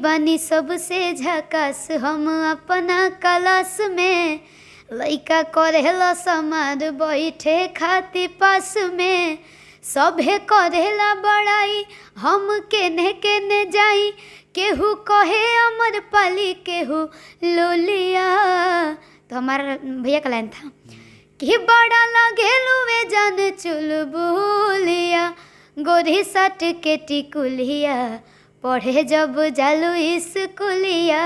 बानी सबसे झकास हम अपना क्लास में, लइका करेला समार बैठे खाती पास में, सभे करेला बड़ाई हम केने केने जाई, केहू कहे अमर पाली केहू लोलिया। तो हमारा भैया का लाइन था कि बड़ा लगेलू वे जान चुलबुलिया, गोरी सट के टिकुलिया, पढ़े जब जालू स्कूलिया।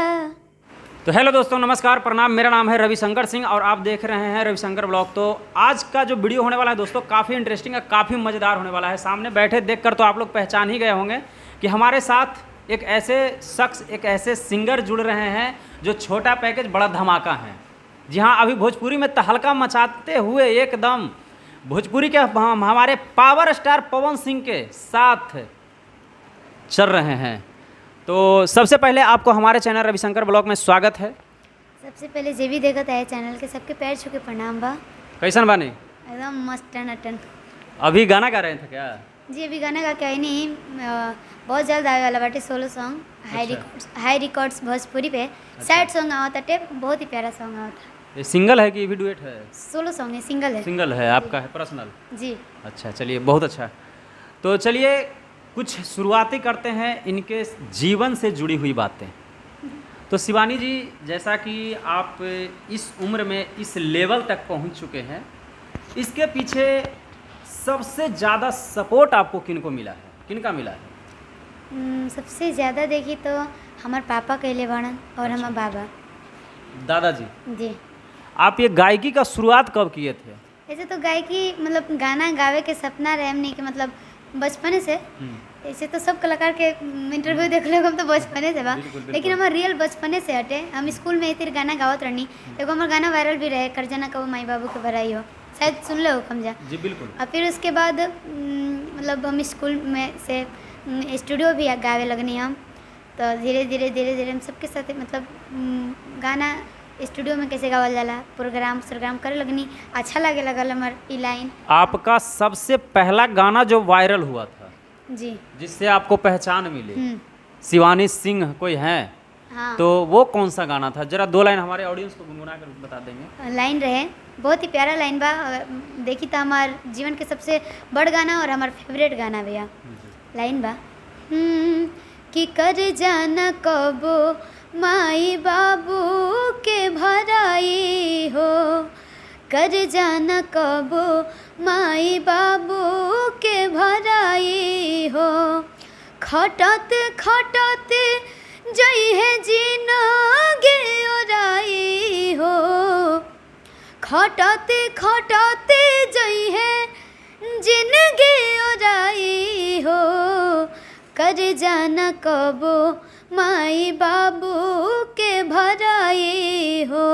तो हेलो दोस्तों, नमस्कार, प्रणाम। मेरा नाम है रविशंकर सिंह और आप देख रहे हैं रविशंकर ब्लॉग। तो आज का जो वीडियो होने वाला है दोस्तों, काफ़ी इंटरेस्टिंग है, काफ़ी मज़ेदार होने वाला है। सामने बैठे देखकर तो आप लोग पहचान ही गए होंगे कि हमारे साथ एक ऐसे शख्स, एक ऐसे सिंगर जुड़ रहे हैं जो छोटा पैकेज बड़ा धमाका है। जी हाँ, अभी भोजपुरी में तहलका मचाते हुए एकदम भोजपुरी के हमारे पावर स्टार पवन सिंह के साथ चल रहे हैं। तो सबसे पहले आपको हमारे चैनल रविशंकर ब्लॉग में स्वागत है। सबसे पहले जे भी देखत है चैनल के सबके पैर छू के प्रणाम बा। कैसन बानी? एकदम मस्त टन। अभी गाना गा रहे थे क्या? जी अभी गाना गा के आई नहीं, बहुत जल्द आने वाला बाटे सोलो सॉन्ग हाई रिकॉर्ड्स भोजपुरी पे। सैड सॉन्ग आवता टे, बहुत ही प्यारा सॉन्ग आवता। ये सिंगल है कि भी डुएट है? सोलो सॉन्ग है, सिंगल है। सिंगल है, आपका है पर्सनल? जी। अच्छा, चलिए, बहुत अच्छा। तो चलिए कुछ शुरुआती करते हैं इनके जीवन से जुड़ी हुई बातें। तो शिवानी जी, जैसा कि आप इस उम्र में इस लेवल तक पहुंच चुके हैं, इसके पीछे सबसे ज़्यादा सपोर्ट आपको किनको मिला है, किनका मिला है? सबसे ज़्यादा देखी तो हमारे पापा कहले बाड़न और हमारे बाबा दादाजी। जी। आप ये गायकी का शुरुआत कब किए थे? ऐसे तो गायकी मतलब गाना गावे के सपना रहे हमने कि मतलब बचपने से। ऐसे तो सब कलाकार के इंटरव्यू देख लो हम तो बचपने से बा, लेकिन हमारा रियल बचपने से हटे। हम स्कूल में इतने गाना गावत रहनी, एगो हमारा गाना वायरल भी रहे, करजना कबो माई बाबू के बड़ाई हो, शायद सुन लो हम जा। जी बिल्कुल। और फिर उसके बाद मतलब हम स्कूल में से स्टूडियो भी गावे लगनी हम। तो धीरे धीरे हम सबके साथ मतलब गाना स्टूडियो में कैसे गावल जाला, प्रोग्राम करे लगनी, अच्छा लगे लगल हमार ई लाइन। आपका सबसे पहला गाना जो वायरल हुआ था जी, जिससे आपको पहचान मिली, शिवानी सिंह कोई हैं? हाँ। तो वो कौन सा गाना था? जरा दो लाइन हमारे ऑडियंस को गुनगुना कर बता देंगे। लाइन रहे, बहुत ही प्यारा लाइन बा। देखी तो हमार जीवन के सबसे बड़ गाना और हमार फेवरेट गाना भैया। लाइन बा कि कर जाना कबो माई बाबू के भराई हो, कर जाना कबो माई बाबू के भराई हो, खटत खटत जई है जिनगी ओराई हो, खटत खटत जई है जिनगी ओराई हो, कर जाना कबो माई बाबू के भराई हो।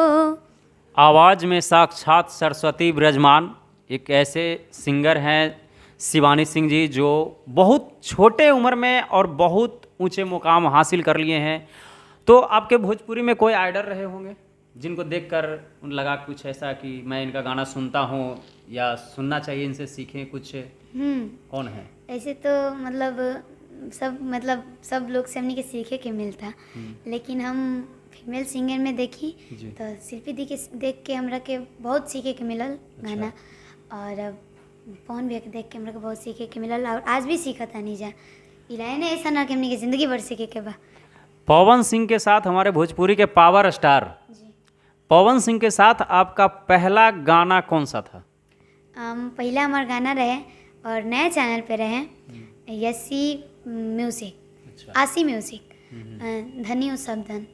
आवाज़ में साक्षात सरस्वती विराजमान एक ऐसे सिंगर हैं शिवानी सिंह जी, जो बहुत छोटे उम्र में और बहुत ऊंचे मुकाम हासिल कर लिए हैं। तो आपके भोजपुरी में कोई आइडल रहे होंगे जिनको देखकर लगा कुछ ऐसा कि मैं इनका गाना सुनता हूँ या सुनना चाहिए, इनसे सीखें कुछ? कौन है? ऐसे तो मतलब सब लोग से हमने के सीखे के मिलता, लेकिन हम फीमेल सिंगर में देखी तो शिल्पी दी के देख के हमरा के बहुत सीखे के मिलल गाना। और पवन भैया के देख के हमरा के बहुत सीखे के मिलल और आज भी सीखता नहीं जा। इलाय ने ऐसा ना कि हमने की ज़िंदगी भर सीखे के बा। पवन सिंह के साथ हमारे भोजपुरी के पावर स्टार पवन सिंह के साथ आपका पहला गाना कौन सा था? पहला हमारा गाना रहे और नया चैनल पे रहे, यसी म्यूजिक, आसी म्यूजिक, धनी हो सब धन।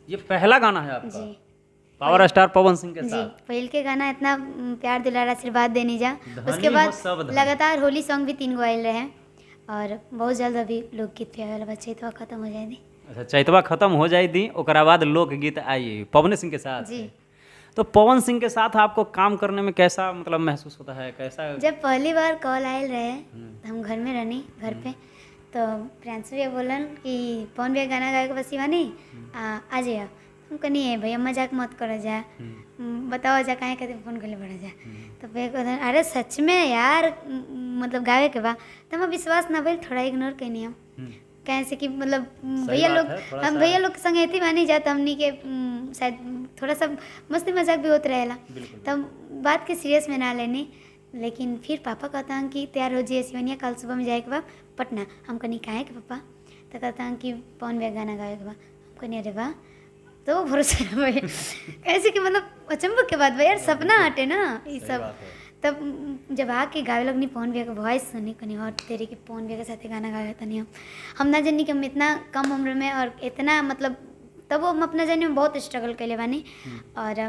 ये पहला गाना है आपका? जी। पावर स्टार पवन सिंह के साथ? जी, पहल के गाना इतना प्यार दुलार आशीर्वाद देनी जा। उसके बाद लगातार होली सॉन्ग भी 3 गो आयल रहे और बहुत जल्द अभी लोकगीत पे आने वाला। चैतवा खत्म हो जाए दी। अच्छा, चैतवा खत्म हो जाए दी, ओकरा बाद लोकगीत आई पवन सिंह के साथ। जी। तो पवन सिंह के साथ आपको काम करने में कैसा मतलब महसूस होता है, कैसा? जब पहली बार कॉल आयल रहे, हम घर में रहनी, घर पे, तो प्रियांशु भैया बोलन कि पवन भैया गाना गाए के बस शिवानी आ जाइए। हम कहनी है भैया मजाक मत करो जा, बताओ जा काहे कहते फ़ोन कर ले बड़ा जा। तो भैया कहते अरे सच में यार मतलब गावे के बा। तो हम विश्वास ना भइल, थोड़ा इग्नोर कैनी हम। कहें से कि मतलब सही बात है, थोड़ा हम सा- भैया लोग के संग ऐती मानी जात हमनी के शायद थोड़ा सा मस्ती मजाक भी होत रहेला, बिल्कुल। तब बात के सीरियस में ना लेनी। लेकिन फिर पापा कहता हन कि तैयार हो जाइए शिवनिया, कल सुबह में जाए के बा पटना। हम कहनी काहे के पापा? तो कहता हन कि पवन भैया गाना गावे के बा। हम कहनी अरे वाह, तो भरोसा ना भाई ऐसे कि मतलब अचंभव के बात भाई यार, सपना हटे ना ये सही सब। बात है। तब जब आके गावे लगनी पवन भैया का वॉइस सुनी, कनी और तेरे के पवन भैया के साथ गाना गावे तनी हम ना जानी कि हम इतना कम उम्र में और इतना मतलब, तब हम अपना जाने में बहुत स्ट्रगल कैले बानी और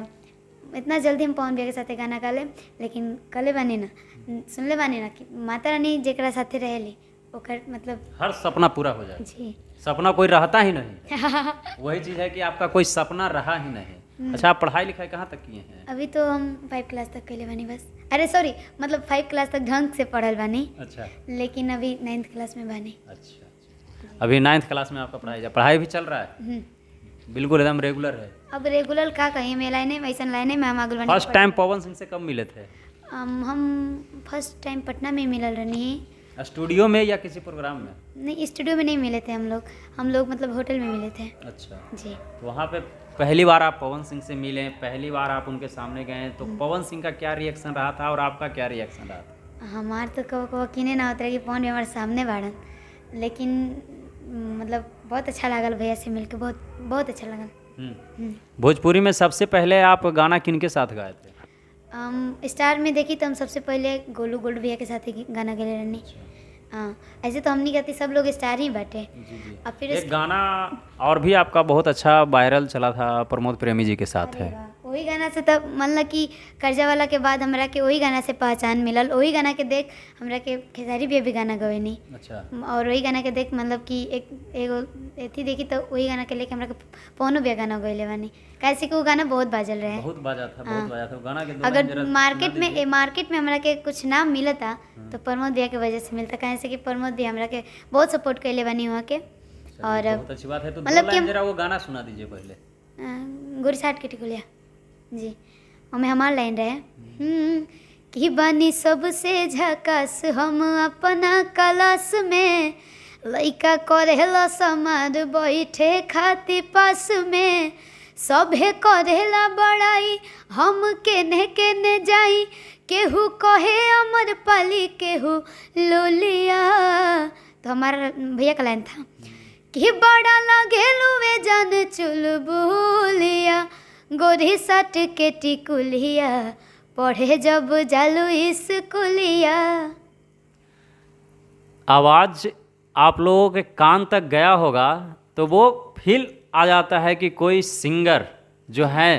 इतना जल्दी हम पवन भैया के साथ गाना गा ले। लेकिन कले बानी ना, सुनले बानी ना कि माता रानी जेकरा साथे रहेली ओकर मतलब हर सपना पूरा हो जाए। जी सपना कोई रहता ही नहीं, वही चीज़ है कि आपका कोई सपना रहा ही नहीं। अच्छा, आप पढ़ाई लिखाई कहाँ तक किए हैं? अभी तो हम 5 क्लास तक कैले बानी बस। अरे सॉरी, मतलब 5 क्लास तक ढंग से पढ़ल बानी, अच्छा लेकिन अभी 9th क्लास में बानी। अच्छा, अभी 9th क्लास में आपका पढ़ाई भी चल रहा है? बिल्कुल एकदम रेगुलर है। अब रेगुलर का कहीं में लाइने में ऐसा लाइने में हम आगुल बानी। फर्स्ट टाइम पवन सिंह से कब मिले थे? हम फर्स्ट टाइम पटना में मिलल रहनी। स्टूडियो में या किसी प्रोग्राम में? नहीं, स्टूडियो में नहीं मिले थे हम लोग मतलब होटल में मिले थे। अच्छा, जी तो वहाँ पे पहली बार आप पवन सिंह से मिले, पहली बार आप उनके सामने गए, तो पवन सिंह का क्या रिएक्शन रहा था और आपका क्या रिएक्शन रहा था? हमार तो कहो किने ना होता है कि पवन भी हमारे सामने बाड़न, लेकिन मतलब बहुत अच्छा लागल भैया से मिलके, बहुत बहुत अच्छा लगल। भोजपुरी में सबसे पहले आप गाना किनके साथ गाए थे? स्टार में देखी तो हम सबसे पहले गोलू गोल्ड भैया के साथ ही गाना गले रहनी। हाँ, ऐसे तो हम नहीं कहती, सब लोग स्टार ही बाटे। जी जी। और फिर एक गाना और भी आपका बहुत अच्छा वायरल चला था, प्रमोद प्रेमी जी के साथ है। वही गाना से तब मन लग कि कर्जा वाला के बाद हमरा के वही गाना से पहचान मिलल। वही गाना के देख हमरा के खेसारी भी गाना गवेनी। अच्छा, और वही गाना के देख मतलब कि एगो एथी देखी तो वही गाना के लेके हमरा के पवनो भी गाना गइले बानी, कैसे कि वो गाना बहुत बाजल रहे। बहुत बाजा था, बहुत बाजा था गाना के। अगर मार्केट में हमरा के कुछ नाम मिलता तो प्रमोद भैया के वजह से मिलता, कैसे कि प्रमोद भी हमरा के बहुत सपोर्ट कैले बानी वहाँ के। और बहुत अच्छी बात है। तो मतलब कि जरा वो गाना सुना दीजिए पहले। गुरसाट के टिकुलिया जी, हमें हमार लाइन रहे कि बानी सबसे झकास हम अपना क्लास में, लइका करेला समाद बैठे खाती पास में, सभे करेला बड़ाई हम केने केने जाई, केहू कहे अमर पाली केहू लोलिया। तो हमारा भैया का लाइन था कि बड़ा लगेलू वे जान चुलबुलिया, गोरी सट के टिकुलिया, पढ़े जब जालू स्कूलिया। आवाज़ आप लोगों के कान तक गया होगा तो वो फील आ जाता है कि कोई सिंगर जो है,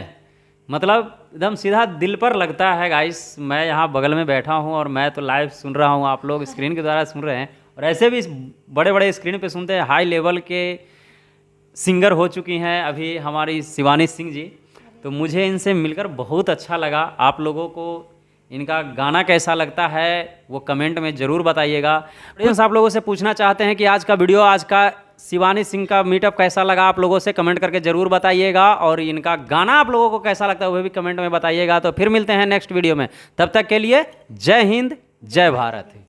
मतलब एकदम सीधा दिल पर लगता है। गाइस, मैं यहाँ बगल में बैठा हूँ और मैं तो लाइव सुन रहा हूँ, आप लोग स्क्रीन के द्वारा सुन रहे हैं, और ऐसे भी बड़े बड़े स्क्रीन पे सुनते हैं। हाई लेवल के सिंगर हो चुकी हैं अभी हमारी शिवानी सिंह जी, तो मुझे इनसे मिलकर बहुत अच्छा लगा। आप लोगों को इनका गाना कैसा लगता है वो कमेंट में ज़रूर बताइएगा। फ्रेंड्स, आप लोगों से पूछना चाहते हैं कि आज का वीडियो, आज का शिवानी सिंह का मीटअप कैसा लगा, आप लोगों से कमेंट करके ज़रूर बताइएगा, और इनका गाना आप लोगों को कैसा लगता है वो भी कमेंट में बताइएगा। तो फिर मिलते हैं नेक्स्ट वीडियो में, तब तक के लिए जय हिंद, जय भारत।